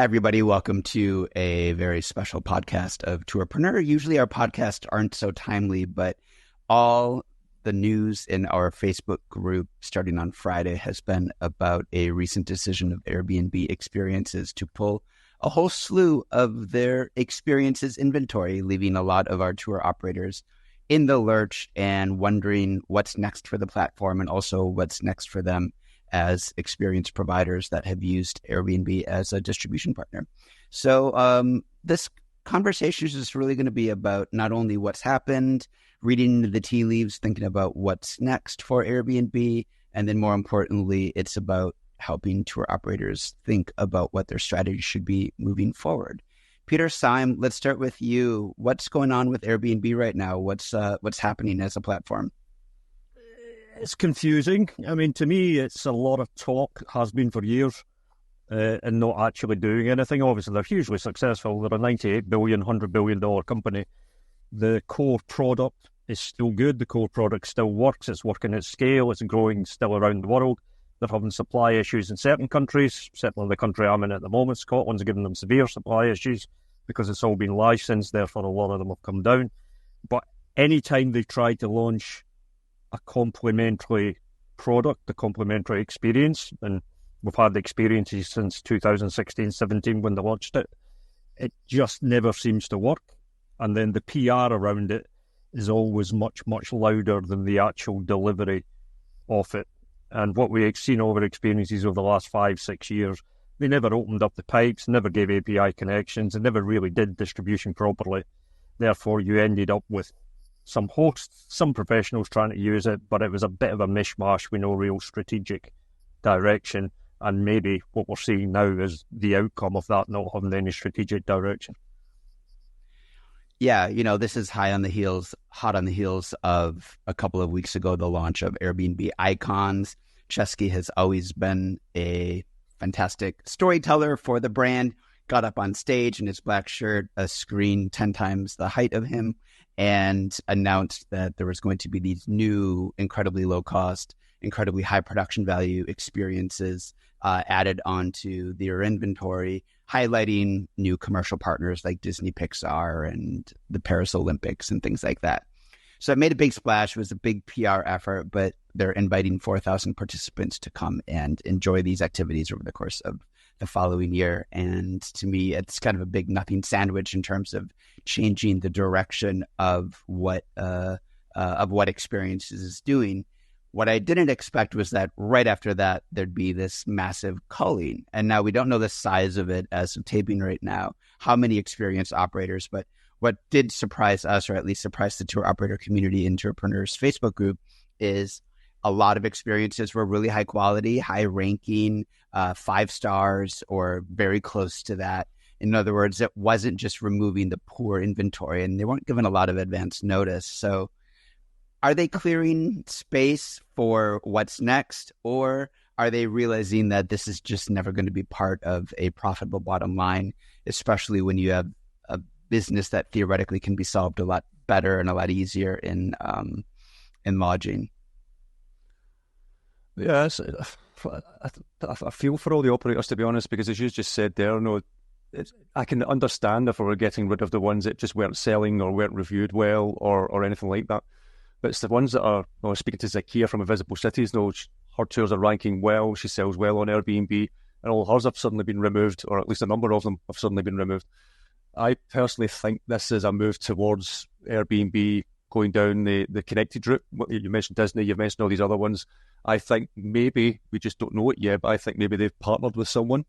everybody. Welcome to a very special podcast of Tourpreneur. Usually our podcasts aren't so timely, but all the news in our Facebook group starting on Friday has been about a recent decision of AirBNB Experiences to pull a whole slew of their experiences inventory, leaving a lot of our tour operators in the lurch and wondering what's next for the platform and also what's next for them as experience providers that have used Airbnb as a distribution partner. So this conversation is just really going to be about not only what's happened, reading the tea leaves, thinking about what's next for Airbnb, and then more importantly, it's about helping tour operators think about what their strategy should be moving forward. Peter, Syme, let's start with you. What's going on with Airbnb right now? What's happening as a platform? It's confusing. I mean, to me, it's a lot of talk, has been for years, and not actually doing anything. Obviously, they're hugely successful. They're a $98 billion, $100 billion company. The core product is still good. The core product still works. It's working at scale. It's growing still around the world. They're having supply issues in certain countries. Certainly the country I'm in at the moment, Scotland's giving them severe supply issues because it's all been licensed. Therefore, a lot of them have come down. But any time they try to launch a complementary product, a complementary experience, and we've had the experiences since 2016-17 when they launched it, it just never seems to work. And then the PR around it is always much, much louder than the actual delivery of it. And what we've seen over experiences over the last 5-6 years, they never opened up the pipes, never gave API connections, and never really did distribution properly. Therefore, you ended up with some hosts, some professionals trying to use it, but it was a bit of a mishmash with no real strategic direction. And maybe what we're seeing now is the outcome of that not having any strategic direction. Yeah, this is hot on the heels of a couple of weeks ago, the launch of Airbnb Icons. Chesky has always been a fantastic storyteller for the brand, got up on stage in his black shirt, a screen 10 times the height of him, and announced that there was going to be these new, incredibly low-cost, incredibly high production value experiences added onto their inventory, highlighting new commercial partners like Disney, Pixar, and the Paris Olympics and things like that. So it made a big splash. It was a big PR effort, but they're inviting 4,000 participants to come and enjoy these activities over the course of the following year. And to me, it's kind of a big nothing sandwich in terms of changing the direction of what Experiences is doing. What I didn't expect was that right after that, there'd be this massive culling. And now we don't know the size of it as of taping right now, how many experienced operators, but what did surprise us, or at least surprise the tour operator community in Tourpreneur's Facebook group, is a lot of experiences were really high quality, high ranking, 5 stars or very close to that. In other words, it wasn't just removing the poor inventory, and they weren't given a lot of advance notice. So are they clearing space for what's next, or are they realizing that this is just never going to be part of a profitable bottom line, especially when you have a business that theoretically can be solved a lot better and a lot easier in lodging? Yeah, I feel for all the operators, to be honest, because as you just said there, I can understand if we were getting rid of the ones that just weren't selling or weren't reviewed well or anything like that. But it's the ones that are, speaking to Zakia from Invisible Cities, her tours are ranking well, she sells well on Airbnb, and all hers have suddenly been removed, or at least a number of them have suddenly been removed. I personally think this is a move towards Airbnb going down the connected route. You mentioned Disney, you've mentioned all these other ones. I think maybe, we just don't know it yet, but I think maybe they've partnered with someone,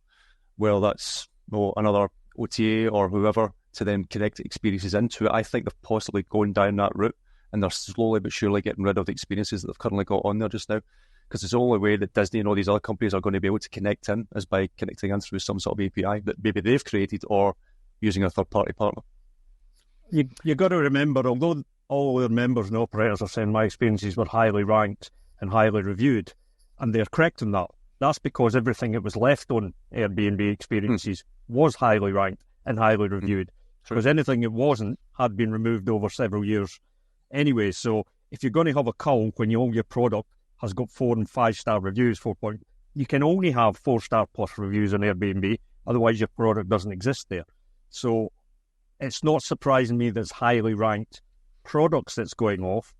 well, that's another OTA or whoever, to then connect experiences into it. I think they've possibly gone down that route, and they're slowly but surely getting rid of the experiences that they've currently got on there just now. Because it's the only way that Disney and all these other companies are going to be able to connect in is by connecting in through some sort of API that maybe they've created or using a third-party partner. You got to remember, although all their members and operators are saying my experiences were highly ranked and highly reviewed, and they're correct in that, that's because everything that was left on Airbnb Experiences was highly ranked and highly reviewed. Because anything that wasn't had been removed over several years anyway. So if you're going to have a cull when all your product has got 4 and 5 star reviews, you can only have 4-star plus reviews on Airbnb Otherwise, your product doesn't exist there. So it's not surprising me that it's highly ranked products that's going off.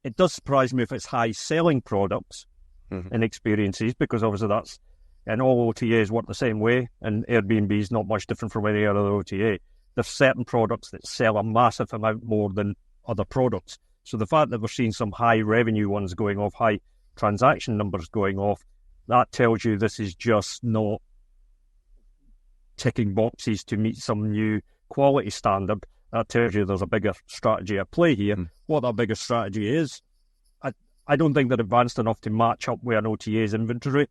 It does surprise me if it's high-selling products and experiences, because obviously that's, and all OTAs work the same way, and Airbnb is not much different from any other OTA. There's certain products that sell a massive amount more than other products. So the fact that we're seeing some high-revenue ones going off, high transaction numbers going off, that tells you this is just not ticking boxes to meet some new quality standard. That tells you there's a bigger strategy at play here. What that bigger strategy is, I don't think they're advanced enough to match up with an OTA's inventory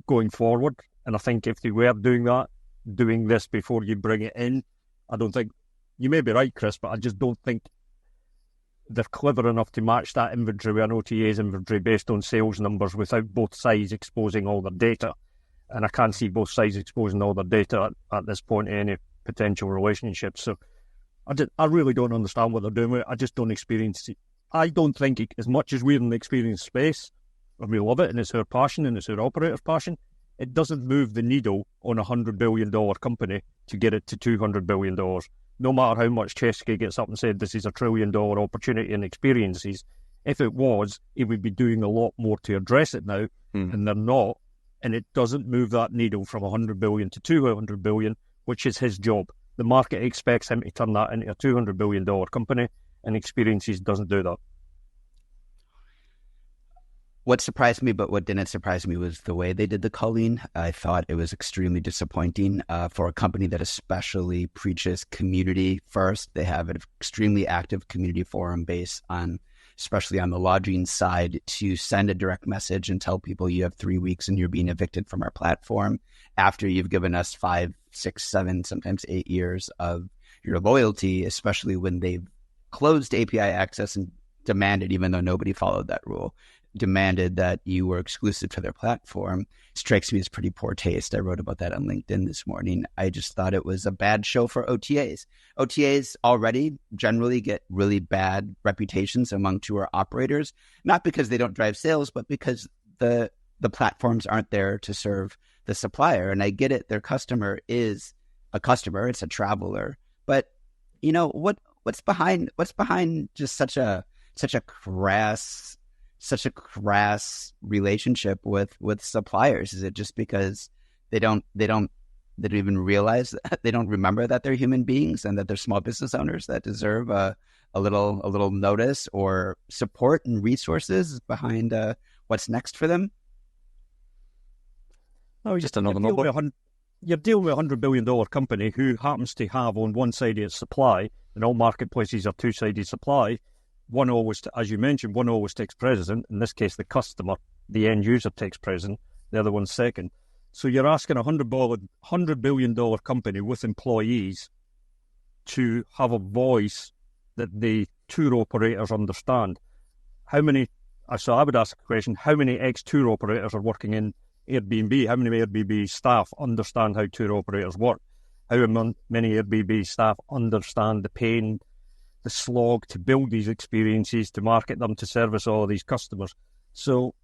going forward. And I think if they were doing that, doing this before you bring it in, I don't think, you may be right, Chris, but I just don't think they're clever enough to match that inventory with an OTA's inventory based on sales numbers without both sides exposing all their data. And I can't see both sides exposing all their data at this point in any potential relationship. So I really don't understand what they're doing with it. I just don't experience it. I don't think, as much as we're in the experience space, and we love it, and it's our passion, and it's our operator's passion, it doesn't move the needle on a $100 billion company to get it to $200 billion. No matter how much Chesky gets up and said this is a $1 trillion opportunity in experiences, if it was, he would be doing a lot more to address it now, and they're not. And it doesn't move that needle from 100 billion to 200 billion, which is his job. The market expects him to turn that into a $200 billion company, and Experiences doesn't do that. What surprised me, but what didn't surprise me, was the way they did the culling. I thought it was extremely disappointing for a company that especially preaches community first. They have an extremely active community forum base on, especially on the lodging side, to send a direct message and tell people you have 3 weeks and you're being evicted from our platform after you've given us 5, 6, 7, sometimes 8 years of your loyalty, especially when they've closed API access and demanded, even though nobody followed that rule, demanded that you were exclusive to their platform. Strikes me as pretty poor taste. I wrote about that on LinkedIn this morning. I just thought it was a bad show for OTAs. OTAs already generally get really bad reputations among tour operators, not because they don't drive sales, but because the platforms aren't there to serve the supplier. And I get it, their customer is a customer, it's a traveler. But you know, what's behind just such a crass relationship with suppliers? Is it just because they don't even realize that, they don't remember that they're human beings and that they're small business owners that deserve a little notice or support and resources behind what's next for them? No, just another number. You're dealing with a $100 billion company who happens to have on one side its supply, and all marketplaces are two-sided supply. One always, as you mentioned, one always takes precedent. In this case, the customer, the end user, takes precedent. The other one's second. So you're asking a $100 billion company with employees to have a voice that the tour operators understand. So I would ask the question, how many ex-tour operators are working in Airbnb? How many Airbnb staff understand how tour operators work? How many Airbnb staff understand the pain, the slog to build these experiences, to market them, to service all of these customers? So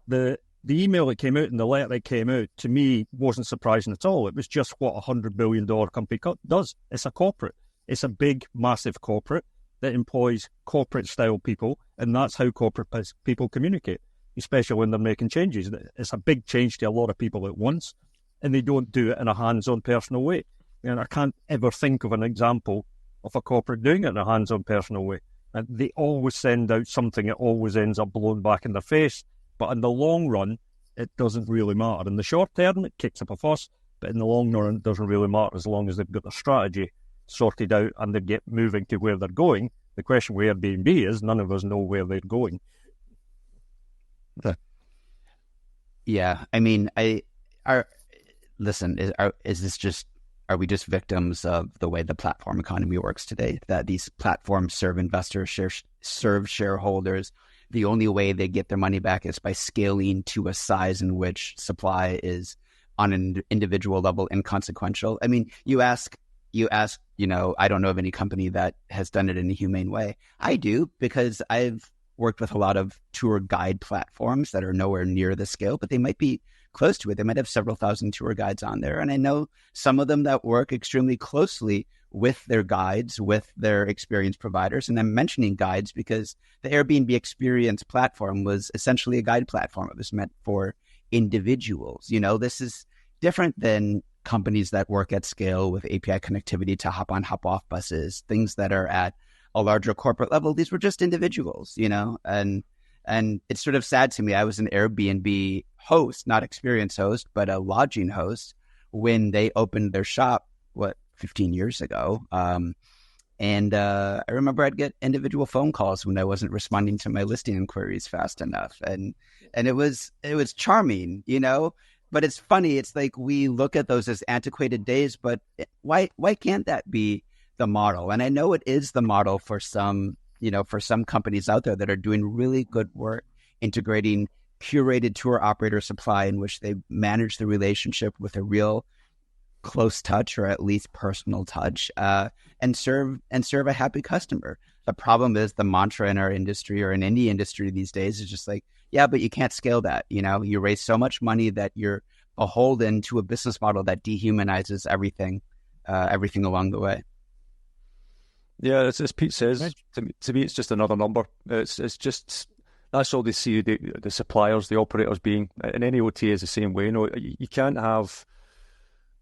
the email that came out and the letter that came out, to me, wasn't surprising at all. It was just what a $100 billion company does. It's a corporate. It's a big, massive corporate that employs corporate-style people, and that's how corporate people communicate, especially when they're making changes. It's a big change to a lot of people at once, and they don't do it in a hands-on personal way. And I can't ever think of an example of a corporate doing it in a hands-on personal way. And they always send out something that always ends up blown back in their face. But in the long run, it doesn't really matter. In the short term, it kicks up a fuss, but in the long run, it doesn't really matter as long as they've got their strategy sorted out and they get moving to where they're going. The question with Airbnb is none of us know where they're going. Yeah, I mean, are we just victims of the way the platform economy works today? That these platforms serve investors, serve shareholders. The only way they get their money back is by scaling to a size in which supply is on an individual level inconsequential. I mean, you ask, I don't know of any company that has done it in a humane way. I do, because I've worked with a lot of tour guide platforms that are nowhere near the scale, but they might be close to it. They might have several thousand tour guides on there. And I know some of them that work extremely closely with their guides, with their experience providers. And I'm mentioning guides because the Airbnb Experience platform was essentially a guide platform. It was meant for individuals. You know, this is different than companies that work at scale with API connectivity to hop on, hop off buses, things that are at a larger corporate level. These were just individuals, you know, and it's sort of sad to me. I was an Airbnb host, not experience host, but a lodging host when they opened their shop, 15 years ago. And I remember I'd get individual phone calls when I wasn't responding to my listing inquiries fast enough. And it was charming, you know, but it's funny. It's like we look at those as antiquated days, but why can't that be the model? And I know it is the model for some, you know, for some companies out there that are doing really good work integrating curated tour operator supply in which they manage the relationship with a real close touch or at least personal touch, and serve a happy customer. The problem is the mantra in our industry or in any industry these days is just like, yeah, but you can't scale that. You know, you raise so much money that you're beholden to a business model that dehumanizes everything along the way. Yeah, as Pete says, to me, it's just another number. It's just, that's all they see the suppliers, the operators being, and any OTA is the same way. You know, you can't have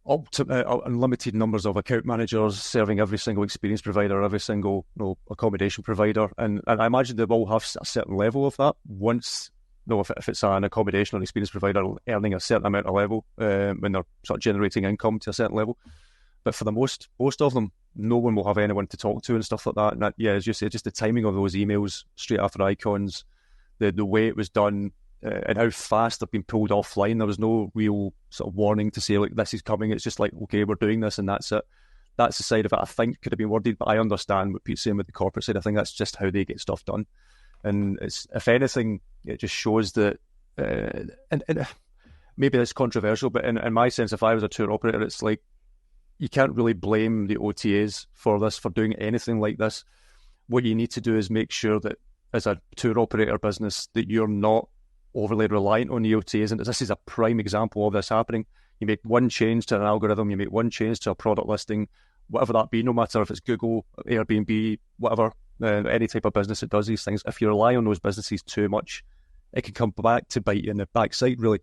unlimited numbers of account managers serving every single experience provider, every single accommodation provider, and I imagine they will have a certain level of that once, if it's an accommodation or experience provider earning a certain amount of level when they're sort of generating income to a certain level. But for the most of them, no one will have anyone to talk to and stuff like that. And that, yeah, as you say, just the timing of those emails straight after icons, the way it was done, and how fast they've been pulled offline. There was no real sort of warning to say, like, this is coming. It's just like, okay, we're doing this and that's it. That's the side of it I think could have been worded, but I understand what Pete's saying with the corporate side. I think that's just how they get stuff done. And it's, if anything, it just shows that, and maybe it's controversial, but in my sense, if I was a tour operator, it's like, you can't really blame the OTAs for this, for doing anything like this. What you need to do is make sure that as a tour operator business, that you're not overly reliant on the OTAs. And this is a prime example of this happening. You make one change to an algorithm, you make one change to a product listing, whatever that be, no matter if it's Google, Airbnb, whatever, any type of business that does these things. If you rely on those businesses too much, it can come back to bite you in the backside, really.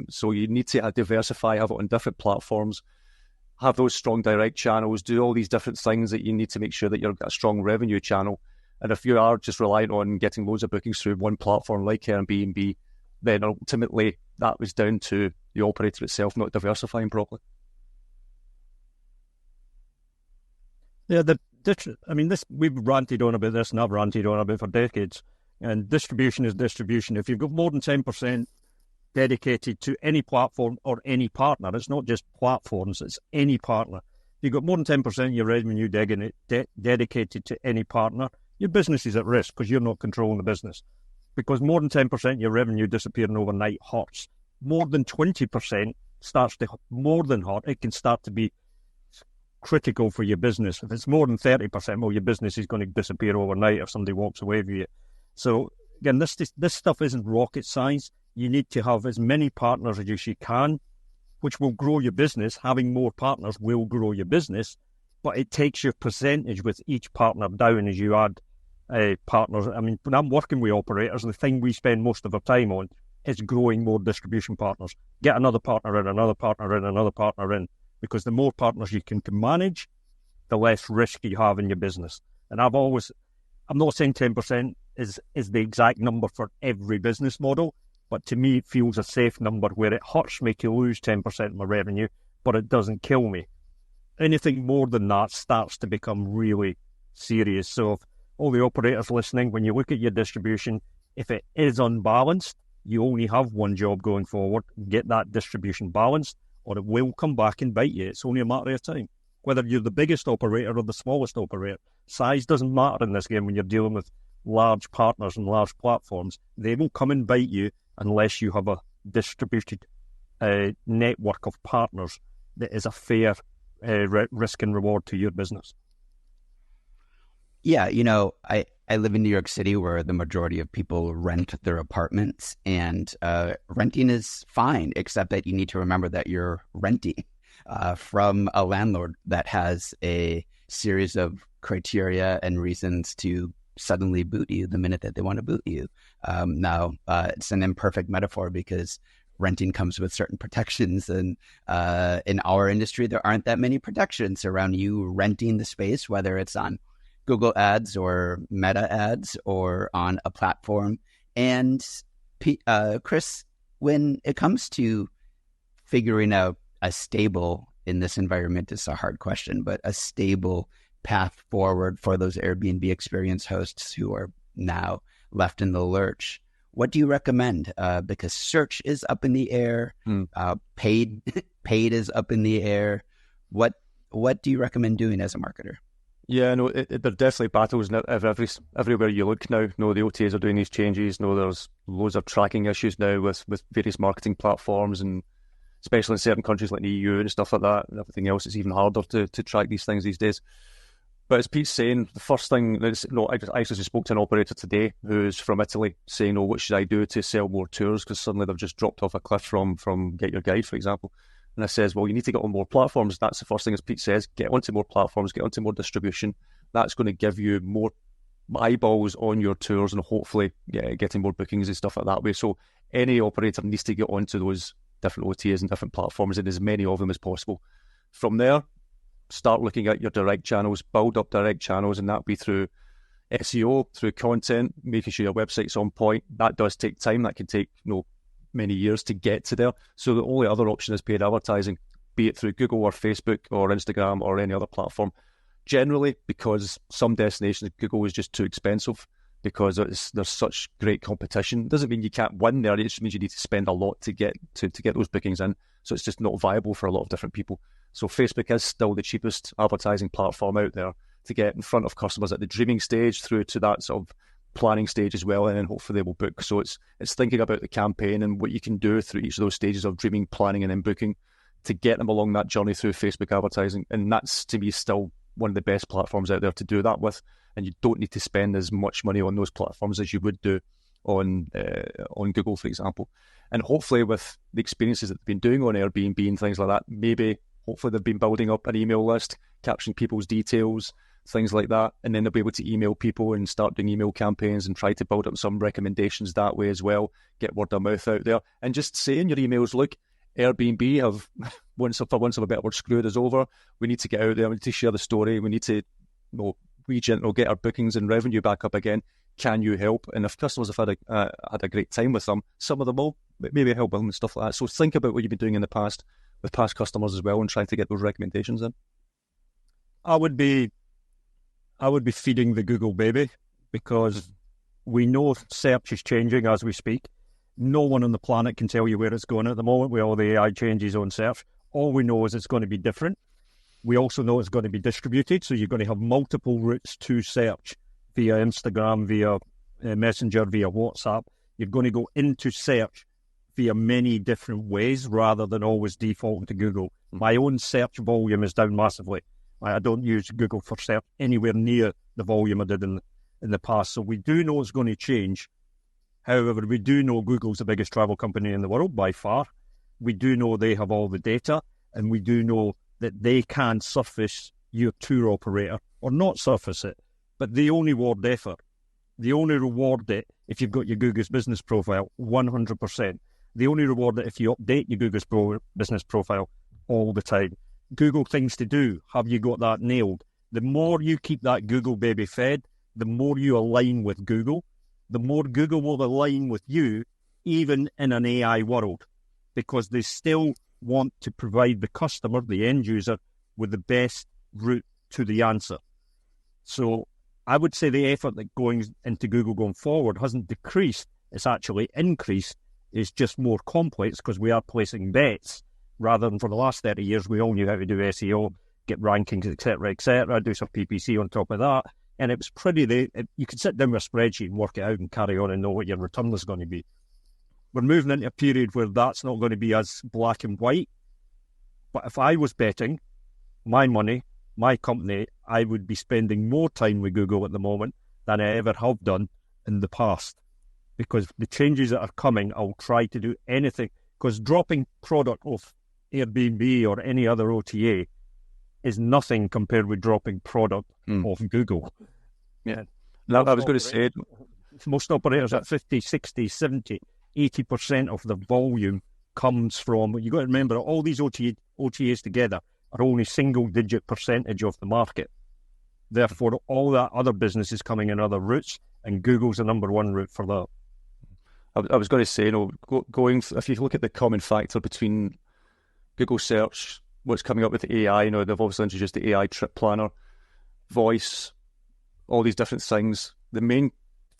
So you need to diversify, have it on different platforms, have those strong direct channels, do all these different things that you need to make sure that you've got a strong revenue channel. And if you are just reliant on getting loads of bookings through one platform like Airbnb, then ultimately that was down to the operator itself not diversifying properly. Yeah, we've ranted on about this, and I've ranted on about it for decades. And distribution is distribution. If you've got more than 10% dedicated to any platform or any partner, it's not just platforms, it's any partner. If you've got more than 10% of your revenue dedicated to any partner, your business is at risk because you're not controlling the business. Because more than 10% of your revenue disappearing overnight hurts. More than 20% starts to more than hurt. It can start to be critical for your business. If it's more than 30%, well, your business is going to disappear overnight if somebody walks away with you. So again, this stuff isn't rocket science. You need to have as many partners as you can, which will grow your business. Having more partners will grow your business, but it takes your percentage with each partner down as you add partners. I mean, when I'm working with operators, the thing we spend most of our time on is growing more distribution partners. Get another partner in, another partner in, another partner in, because the more partners you can manage, the less risk you have in your business. And I'm not saying 10% is the exact number for every business model, but to me, it feels a safe number where it hurts me to lose 10% of my revenue, but it doesn't kill me. Anything more than that starts to become really serious. So if all the operators listening, when you look at your distribution, if it is unbalanced, you only have one job going forward. Get that distribution balanced, or it will come back and bite you. It's only a matter of time. Whether you're the biggest operator or the smallest operator, size doesn't matter in this game when you're dealing with large partners and large platforms. They will come and bite you unless you have a distributed network of partners that is a fair risk and reward to your business. Yeah, I live in New York City where the majority of people rent their apartments, and renting is fine, except that you need to remember that you're renting from a landlord that has a series of criteria and reasons to suddenly boot you the minute that they want to boot you. Now, it's an imperfect metaphor because renting comes with certain protections, and in our industry, there aren't that many protections around you renting the space, whether it's on Google Ads or Meta Ads or on a platform. And Chris, when it comes to figuring out a stable, in this environment, it's a hard question, but a stable path forward for those Airbnb experience hosts who are now left in the lurch, what do you recommend? Because search is up in the air, paid is up in the air. What do you recommend doing as a marketer? Yeah, no, there are definitely battles everywhere you look now. No, the OTAs are doing these changes. No, there's loads of tracking issues now with various marketing platforms, and especially in certain countries like the EU and stuff like that, and everything else, it's even harder to track these things these days. But as Pete's saying, the first thing, I actually just spoke to an operator today who's from Italy saying, what should I do to sell more tours? Because suddenly they've just dropped off a cliff from Get Your Guide, for example. And I says, well, you need to get on more platforms. That's the first thing, as Pete says, get onto more platforms, get onto more distribution. That's going to give you more eyeballs on your tours and hopefully getting more bookings and stuff like that way. So any operator needs to get onto those different OTAs and different platforms, and as many of them as possible. From there, start looking at your direct channels, build up direct channels, and that'll be through SEO, through content, making sure your website's on point. That does take time. That can take many years to get to there. So the only other option is paid advertising, be it through Google or Facebook or Instagram or any other platform. Generally, because some destinations, Google is just too expensive because there's such great competition. Doesn't mean you can't win there. It just means you need to spend a lot to get those bookings in. So it's just not viable for a lot of different people. So Facebook is still the cheapest advertising platform out there to get in front of customers at the dreaming stage through to that sort of planning stage as well, and then hopefully they will book. So it's thinking about the campaign and what you can do through each of those stages of dreaming, planning, and then booking to get them along that journey through Facebook advertising. And that's, to me, still one of the best platforms out there to do that with. And you don't need to spend as much money on those platforms as you would do on Google, for example. And hopefully with the experiences that they've been doing on Airbnb and things like that, hopefully they've been building up an email list, capturing people's details, things like that, and then they'll be able to email people and start doing email campaigns and try to build up some recommendations that way as well, get word of mouth out there, and just say in your emails, look, Airbnb have, for once of a better word, screwed us over. We need to get out there, we need to share the story, we need to get our bookings and revenue back up again. Can you help? And if customers have had a great time with them, some of them will maybe help them and stuff like that. So think about what you've been doing in the past with past customers as well and trying to get those recommendations in. I would be feeding the Google baby, because we know search is changing as we speak. No one on the planet can tell you where it's going at the moment with all the AI changes on search. All we know is it's going to be different. We also know it's going to be distributed, so you're going to have multiple routes to search via Instagram, via Messenger, via WhatsApp. You're going to go into search via many different ways rather than always defaulting to Google. My own search volume is down massively. I don't use Google for search anywhere near the volume I did in the past. So we do know it's going to change. However, we do know Google's the biggest travel company in the world by far. We do know they have all the data, and we do know that they can surface your tour operator or not surface it, but they only reward effort. They only reward it if you've got your Google's business profile 100%. They only reward it if you update your Google's business profile all the time. Google things to do. Have you got that nailed? The more you keep that Google baby fed, the more you align with Google, the more Google will align with you, even in an AI world, because they still want to provide the customer, the end user, with the best route to the answer. So I would say the effort that going into Google going forward hasn't decreased, it's actually increased. It's just more complex because we are placing bets rather than for the last 30 years, we all knew how to do SEO, get rankings, etc., do some PPC on top of that. And it was you could sit down with a spreadsheet and work it out and carry on and know what your return was going to be. We're moving into a period where that's not going to be as black and white. But if I was betting my money my company, I would be spending more time with Google at the moment than I ever have done in the past. Because the changes that are coming, I'll try to do anything. Because dropping product off Airbnb or any other OTA is nothing compared with dropping product off Google. Yeah. Now, I was going to say... Most operators at 50, 60, 70, 80% of the volume comes from... You've got to remember, all these OTAs together are only single-digit percentage of the market. Therefore, all that other business is coming in other routes, and Google's the number one route for that. I was going to say, if you look at the common factor between Google search, what's coming up with AI, they've obviously introduced the AI trip planner, voice, all these different things. The main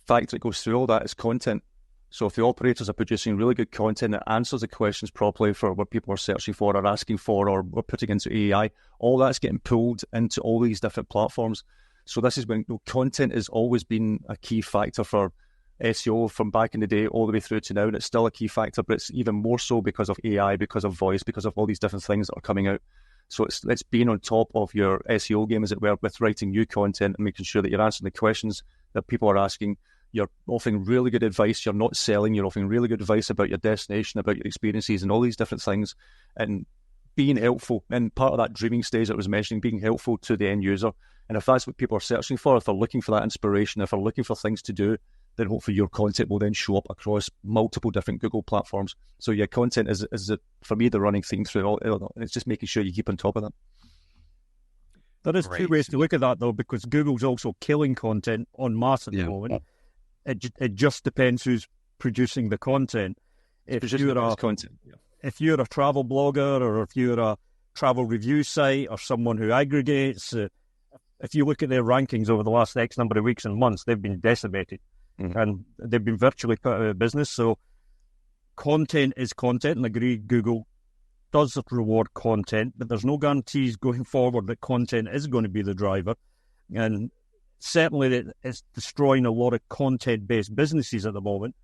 factor that goes through all that is content. So if the operators are producing really good content that answers the questions properly for what people are searching for or asking for or putting into AI, all that's getting pulled into all these different platforms. So this is when content has always been a key factor for SEO from back in the day all the way through to now, and it's still a key factor, but it's even more so because of AI, because of voice, because of all these different things that are coming out. So it's being on top of your SEO game, as it were, with writing new content and making sure that you're answering the questions that people are asking. You're offering really good advice. You're not selling. You're offering really good advice about your destination, about your experiences and all these different things, and being helpful. And part of that dreaming stage that I was mentioning, being helpful to the end user. And if that's what people are searching for, if they're looking for that inspiration, if they're looking for things to do, then hopefully your content will then show up across multiple different Google platforms. So yeah, content is for me, the running theme through it all. It's just making sure you keep on top of that. There is two ways to look at that, though, because Google's also killing content en masse at the moment. It just depends who's producing the content. If you're a travel blogger, or if you're a travel review site, or someone who aggregates, if you look at their rankings over the last X number of weeks and months, they've been decimated. And they've been virtually put out of business. So content is content, and I agree Google does reward content, but there's no guarantees going forward that content is going to be the driver. And certainly it's destroying a lot of content-based businesses at the moment.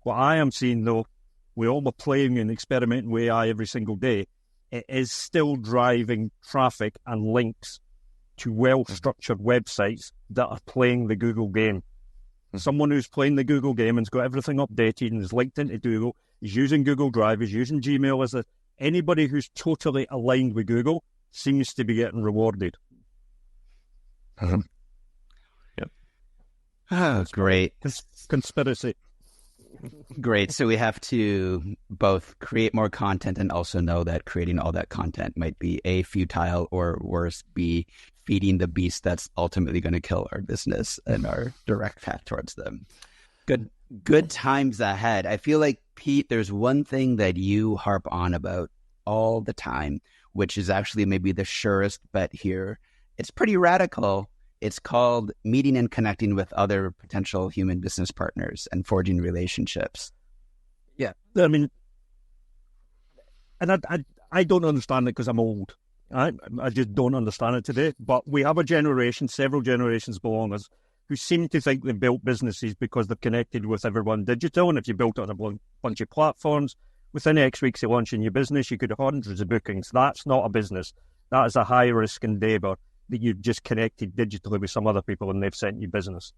What I am seeing, though, we all are playing and experimenting with AI every single day, it is still driving traffic and links to well-structured websites that are playing the Google game. Someone who's playing the Google game and's got everything updated and is linked into Google, is using Google Drive, is using Gmail anybody who's totally aligned with Google seems to be getting rewarded. Yep. Oh, great. Conspiracy. Great. So we have to both create more content and also know that creating all that content might be A, futile, or worse, B, feeding the beast that's ultimately going to kill our business and our direct path towards them. Good times ahead. I feel like, Pete, there's one thing that you harp on about all the time, which is actually maybe the surest bet here. It's pretty radical. It's called meeting and connecting with other potential human business partners and forging relationships. Yeah. I mean, and I don't understand it because I'm old. I just don't understand it today. But we have a generation, several generations below us, who seem to think they built businesses because they're connected with everyone digital. And if you built it on a bunch of platforms, within X weeks of launching your business, you could have hundreds of bookings. That's not a business. That is a high-risk endeavor that you've just connected digitally with some other people and they've sent you business.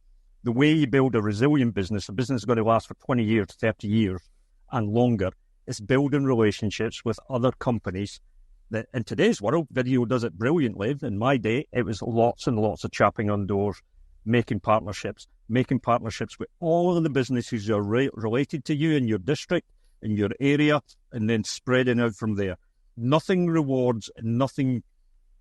The way you build a resilient business, a business is going to last for 20 years, 30 years and longer, is building relationships with other companies that in today's world, video does it brilliantly. In my day, it was lots and lots of chapping on doors, making partnerships with all of the businesses who are related to you in your district, in your area, and then spreading out from there. Nothing rewards and nothing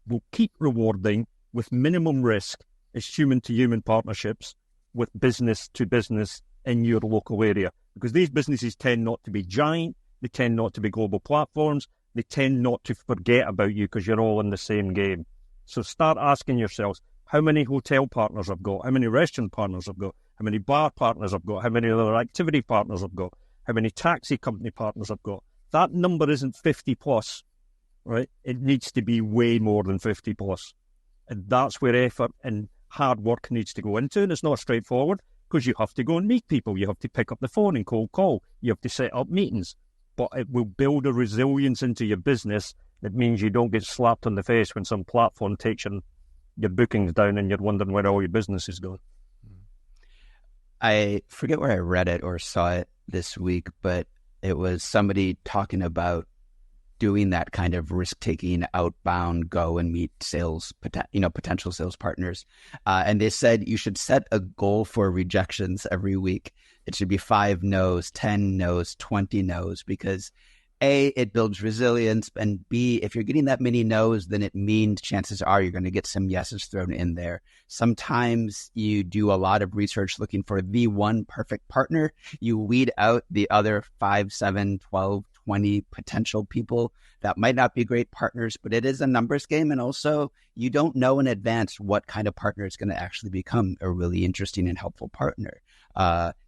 will keep rewarding with minimum risk is human-to-human partnerships with business-to-business in your local area. Because these businesses tend not to be giant, they tend not to be global platforms, they tend not to forget about you because you're all in the same game. So start asking yourselves, how many hotel partners I've got, how many restaurant partners I've got, how many bar partners I've got, how many other activity partners I've got, how many taxi company partners I've got. That number isn't 50 plus, right? It needs to be way more than 50 plus. And that's where effort and hard work needs to go into. And it's not straightforward because you have to go and meet people. You have to pick up the phone and cold call. You have to set up meetings. But it will build a resilience into your business It means you don't get slapped on the face when some platform takes your bookings down and you're wondering where all your business is going. I forget where I read it or saw it this week, but it was somebody talking about doing that kind of risk-taking outbound, go and meet potential sales partners. And they said you should set a goal for rejections every week. It should be 5 no's, 10 no's, 20 no's, because A, it builds resilience, and B, if you're getting that many no's, then it means chances are you're going to get some yeses thrown in there. Sometimes you do a lot of research looking for the one perfect partner. You weed out the other 5, 7, 12, 20 potential people that might not be great partners, but it is a numbers game. And also, you don't know in advance what kind of partner is going to actually become a really interesting and helpful partner.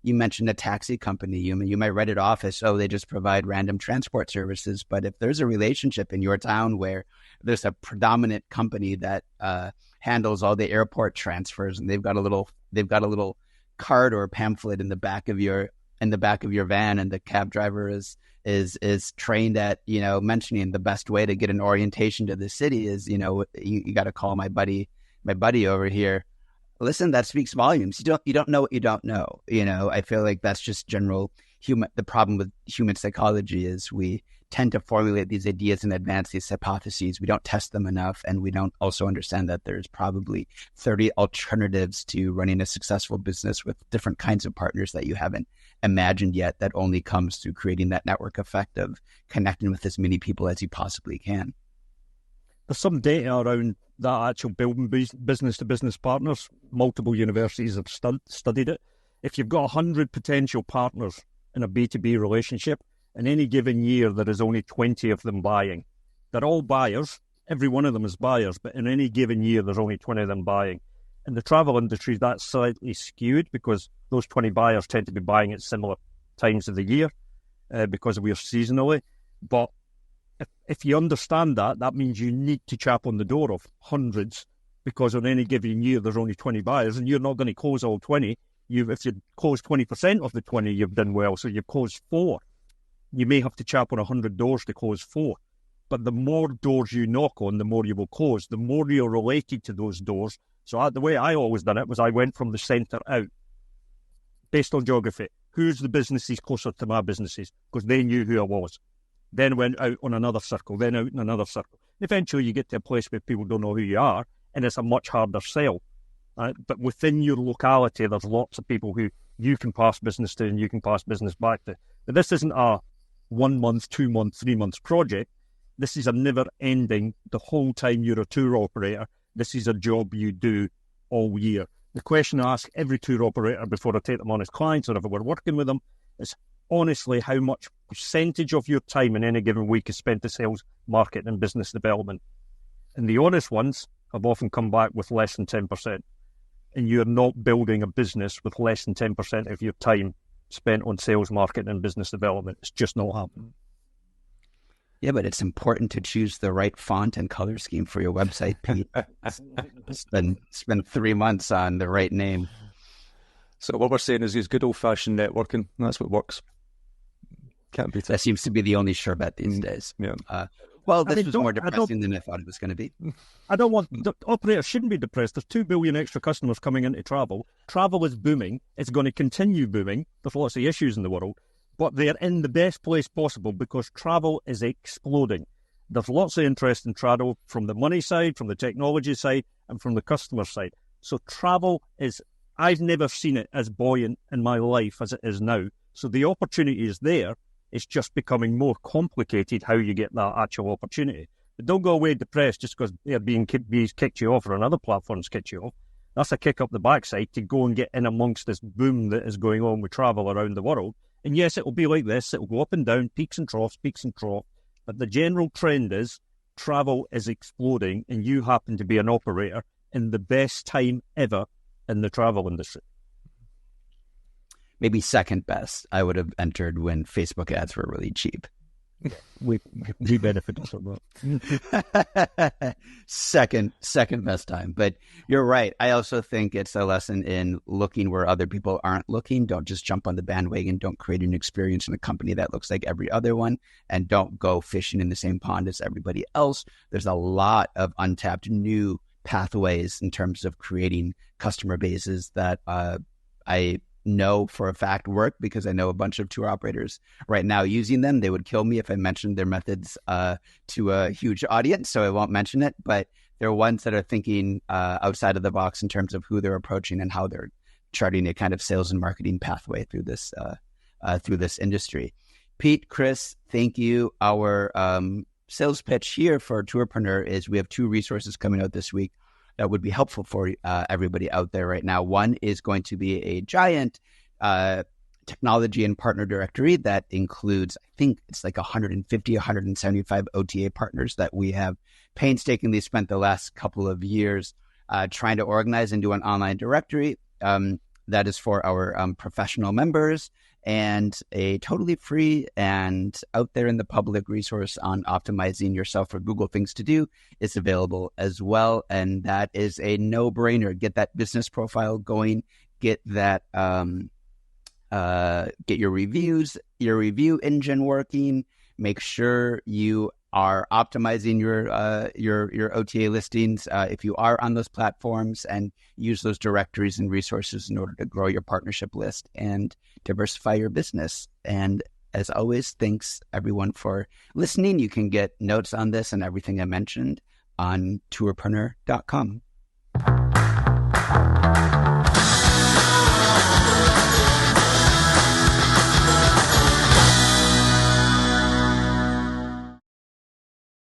You mentioned a taxi company. You might write it off as, oh, they just provide random transport services. But if there's a relationship in your town where there's a predominant company that handles all the airport transfers, and they've got a little card or pamphlet in the back of your van, and the cab driver is trained at, mentioning the best way to get an orientation to the city is, you got to call my buddy over here. Listen, that speaks volumes. You don't know what you don't know. I feel like that's just general the problem with human psychology is we tend to formulate these ideas in advance, these hypotheses. We don't test them enough, and we don't also understand that there's probably 30 alternatives to running a successful business with different kinds of partners that you haven't imagined yet, that only comes through creating that network effect of connecting with as many people as you possibly can. There's some data around that actual building business-to-business partners. Multiple universities have studied it. If you've got 100 potential partners in a B2B relationship, in any given year, there is only 20 of them buying. They're all buyers. Every one of them is buyers, but in any given year, there's only 20 of them buying. In the travel industry, that's slightly skewed because those 20 buyers tend to be buying at similar times of the year because we're seasonally. But if you understand that, that means you need to chap on the door of hundreds, because on any given year, there's only 20 buyers, and you're not going to close all 20. If you close 20% of the 20, you've done well. So you've closed 4. You may have to chap on 100 doors to close 4. But the more doors you knock on, the more you will close, the more you're related to those doors. So the way I always done it was I went from the centre out, based on geography. Who's the businesses closer to my businesses? Because they knew who I was. Then went out on another circle, then out in another circle. Eventually you get to a place where people don't know who you are, and it's a much harder sell. But within your locality, there's lots of people who you can pass business to and you can pass business back to. But this isn't a 1 month, 2 month, 3 months project. This is a never-ending, the whole time you're a tour operator, this is a job you do all year. The question I ask every tour operator before I take them on as clients or if we're working with them is, honestly, how much percentage of your time in any given week is spent to sales, marketing and business development? And the honest ones have often come back with less than 10%. And you're not building a business with less than 10% of your time spent on sales, marketing and business development. It's just not happening. Yeah, but it's important to choose the right font and color scheme for your website, Pete. spend 3 months on the right name. So what we're saying is use good old-fashioned networking. That's what works. Can't beat it. That seems to be the only sure bet these days. Yeah. This was more depressing than I thought it was going to be. I don't want... The operators shouldn't be depressed. There's 2 billion extra customers coming into travel. Travel is booming. It's going to continue booming. There's lots of issues in the world. But they're in the best place possible because travel is exploding. There's lots of interest in travel from the money side, from the technology side, and from the customer side. So travel is... I've never seen it as buoyant in my life as it is now. So the opportunity is there. It's just becoming more complicated how you get that actual opportunity. But don't go away depressed just because Airbnb kicked you off or another platform's kicked you off. That's a kick up the backside to go and get in amongst this boom that is going on with travel around the world. And yes, it will be like this. It will go up and down, peaks and troughs. But the general trend is travel is exploding, and you happen to be an operator in the best time ever in the travel industry. Maybe second best. I would have entered when Facebook ads were really cheap. we benefited from that. Second best time. But you're right. I also think it's a lesson in looking where other people aren't looking. Don't just jump on the bandwagon. Don't create an experience in a company that looks like every other one, and don't go fishing in the same pond as everybody else. There's a lot of untapped new pathways in terms of creating customer bases that I know for a fact work, because I know a bunch of tour operators right now using them. They would kill me if I mentioned their methods to a huge audience, so I won't mention it. But they're ones that are thinking outside of the box in terms of who they're approaching and how they're charting a kind of sales and marketing pathway through this industry. Pete, Chris, thank you. Our sales pitch here for Tourpreneur is we have 2 resources coming out this week that would be helpful for everybody out there right now. One is going to be a giant technology and partner directory that includes, I think it's like 150, 175 OTA partners that we have painstakingly spent the last couple of years trying to organize into an online directory that is for our professional members, and a totally free and out there in the public resource on optimizing yourself for Google things to do is available as well. And that is a no-brainer. Get that business profile going, get that, get your reviews, your review engine working, make sure you are optimizing your OTA listings if you are on those platforms, and use those directories and resources in order to grow your partnership list and diversify your business. And as always, thanks everyone for listening. You can get notes on this and everything I mentioned on tourpreneur.com.